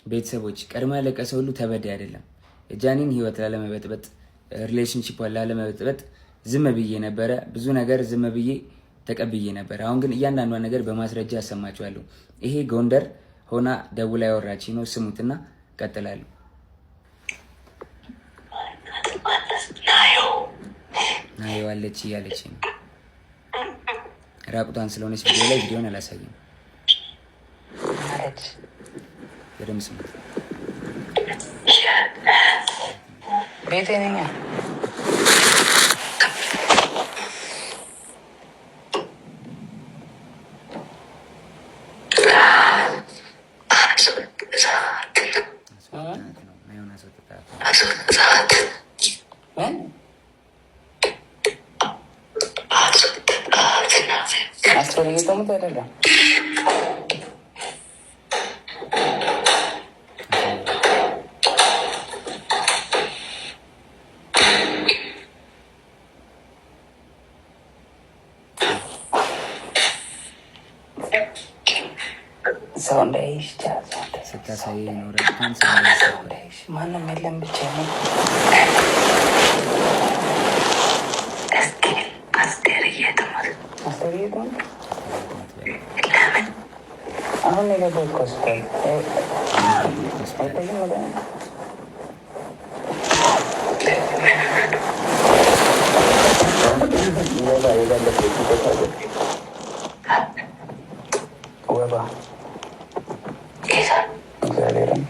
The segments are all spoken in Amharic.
ቤተሰቦች ቀድሞ ያለቀሰ ሁሉ ተበዳይ አይደለም። ጃኒን ህይወት ላለመበጥበጥ ሪሌሽንሺፑን ላለመበጥበጥ ዝም ብዬ ነበረ። ብዙ ነገር ዝም ብዬ ተቀብዬ ነበር። አሁን ግን እያንዳንዷን ነገር በማስረጃ ያሰማችኋለሁ። ይሄ ጎንደር ሆና ደውላ ያወራችኝ ነው። ስሙትና ቀጥላለሁ። ናዮ አለች እያለች ነው። ራቁቷን ስለሆነች ቪዲዮ ላይ ቪዲዮን አላሳይም። በደምብ ስሙት። ቤቴ ነኝ። ሰው እንዳይሽ ስታሳይ ኖረ ማንም የለም ብቻ ነው። አሁን የገባሁት ሆስፒታል ወባ እግዚአብሔርን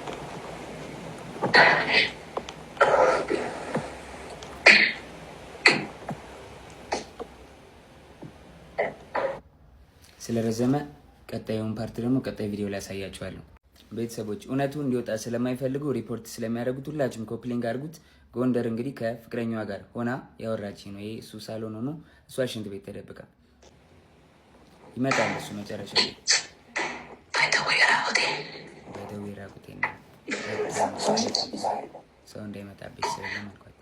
ስለረዘመ ቀጣዩን ፓርት ደግሞ ቀጣይ ቪዲዮ ላይ ያሳያችኋለሁ። ቤተሰቦች እውነቱ እንዲወጣ ስለማይፈልጉ ሪፖርት ስለሚያደርጉት ሁላችሁም ኮፕሊንግ አድርጉት። ጎንደር እንግዲህ ከፍቅረኛዋ ጋር ሆና ያወራችኝ ነው። ይሄ እሱ ሳሎን ሆኖ እሷ ሽንት ቤት ተደብቃ ይመጣል። እሱ መጨረሻ ላይ ሰው እንዳይመጣብኝ ስለማልኳት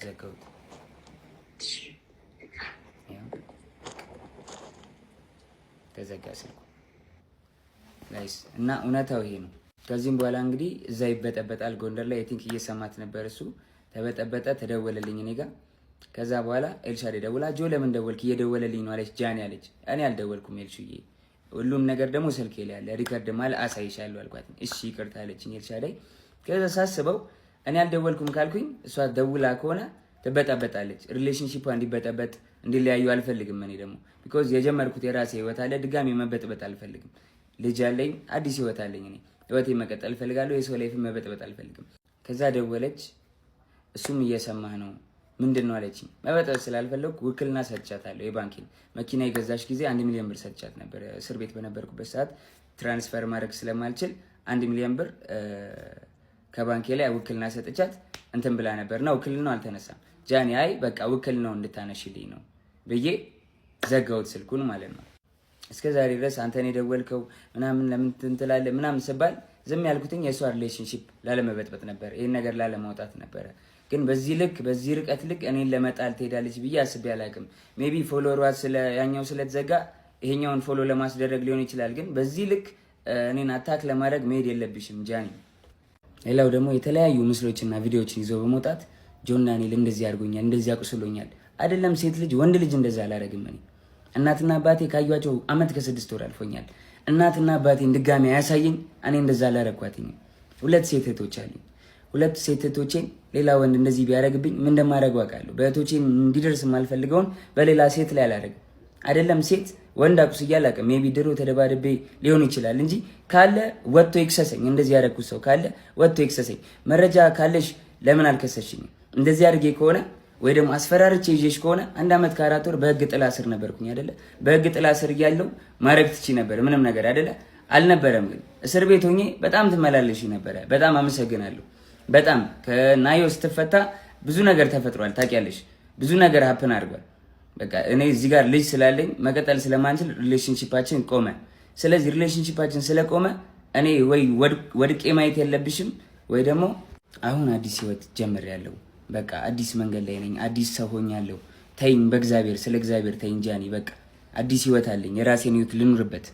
ዘጋሁት። ተዘጋ ስልኩ ጋይስ። እና እውነታው ይሄ ነው። ከዚህም በኋላ እንግዲህ እዛ ይበጠበጣል። ጎንደር ላይ ቲንክ እየሰማት ነበር። እሱ ተበጠበጠ፣ ተደወለልኝ እኔ ጋር። ከዛ በኋላ ኤልሻዴ ደውላ ጆ ለምን ደወልክ? እየደወለልኝ ነው አለች። ጃኒ አለች። እኔ አልደወልኩም ኤልሹዬ፣ ሁሉም ነገር ደግሞ ስልኬ ላይ ያለ ሪከርድ ማለ አሳይሻለሁ አልኳት። እሺ ይቅርታ አለችኝ ኤልሻዴ። ከዛ ሳስበው እኔ አልደወልኩም ካልኩኝ እሷ ደውላ ከሆነ ትበጠበጣለች። ሪሌሽንሺፑ እንዲበጠበጥ እንዲለያዩ አልፈልግም። እኔ ደግሞ ቢኮዝ የጀመርኩት የራሴ ህይወት አለ፣ ድጋሚ መበጥበጥ አልፈልግም። ልጅ አለኝ፣ አዲስ ህይወት አለኝ። እኔ ህይወቴ መቀጠል እፈልጋለሁ። የሰው ላይፍ መበጥበጥ አልፈልግም። ከዛ ደወለች። እሱም እየሰማህ ነው ምንድን ነው አለችኝ። መበጥበጥ ስላልፈለኩ ውክልና ሰጥቻታለሁ። የባንኪን መኪና የገዛሽ ጊዜ 1 ሚሊዮን ብር ሰጥቻት ነበር። እስር ቤት በነበርኩበት ሰዓት ትራንስፈር ማድረግ ስለማልችል 1 ሚሊዮን ብር ከባንኬ ላይ ውክልና ሰጥቻት እንትን ብላ ነበርና ውክልናው አልተነሳም። ጃኒ አይ በቃ ውክልናው እንድታነሽልኝ ነው ብዬ ዘጋሁት ስልኩን ማለት ነው። እስከዛሬ ድረስ አንተን የደወልከው ምናምን ለምን ትንትላለህ ምናምን ስባል ዝም ያልኩትኝ የሷ ሪሌሽንሺፕ ላለመበጥበጥ ነበር፣ ይሄን ነገር ላለማውጣት ነበረ። ግን በዚህ ልክ በዚህ ርቀት ልክ እኔን ለመጣል ትሄዳለች ብዬ አስቤ አላውቅም። ሜቢ ፎሎወሯ ያኛው ስለተዘጋ ይሄኛውን ፎሎ ለማስደረግ ሊሆን ይችላል። ግን በዚህ ልክ እኔን አታክ ለማድረግ መሄድ የለብሽም ጃኒ። ሌላው ደግሞ የተለያዩ ምስሎችና ቪዲዮዎችን ይዞ በመውጣት ጆን ዳንኤል እንደዚህ አድርጎኛል፣ እንደዚህ አቁስሎኛል። አይደለም ሴት ልጅ ወንድ ልጅ እንደዛ አላረግም። እኔ እናትና አባቴ ካዩዋቸው አመት ከ6 ወር አልፎኛል። እናትና አባቴን ድጋሚ አያሳየኝ። እኔ እንደዛ አላረኳትኝ። 2 ሴት እህቶች አሉኝ። 2 ሴት እህቶቼን ሌላ ወንድ እንደዚህ ቢያረግብኝ ምን እንደማደርገው አውቃለሁ። በእህቶቼ እንዲደርስ የማልፈልገውን በሌላ ሴት ላይ አላረግም። አይደለም ሴት ወንድ አቁስዬ አላውቅም። ሜቢ ድሮ ተደባድቤ ሊሆን ይችላል እንጂ ካለ ወጥቶ ይክሰሰኝ። እንደዚህ ያደረኩት ሰው ካለ ወጥቶ ይክሰሰኝ። መረጃ ካለሽ ለምን አልከሰሽኝም? እንደዚህ አድርጌ ከሆነ ወይ ደግሞ አስፈራርቼ ይዤሽ ከሆነ 1 አመት ከ4 ወር በህግ ጥላ ስር ነበርኩኝ አይደለ? በህግ ጥላ ስር እያለሁ ማድረግ ትቺ ነበር ምንም ነገር አይደለ? አልነበረም። ግን እስር ቤት ሆኜ በጣም ትመላለሽ ነበረ። በጣም አመሰግናለሁ። በጣም ከናዮ ስትፈታ ብዙ ነገር ተፈጥሯል። ታውቂያለሽ፣ ብዙ ነገር ሀፕን አድርጓል። በቃ እኔ እዚህ ጋር ልጅ ስላለኝ መቀጠል ስለማንችል ሪሌሽንሺፓችን ቆመ። ስለዚህ ሪሌሽንሺፓችን ስለቆመ እኔ ወይ ወድቄ ማየት የለብሽም ወይ ደግሞ አሁን አዲስ ህይወት ጀምሬያለሁ በቃ አዲስ መንገድ ላይ ነኝ። አዲስ ሰው ሆኛለሁ። ተይኝ፣ በእግዚአብሔር ስለ እግዚአብሔር ተይኝ ጃኒ። በቃ አዲስ ህይወት አለኝ። የራሴን ህይወት ልኑርበት።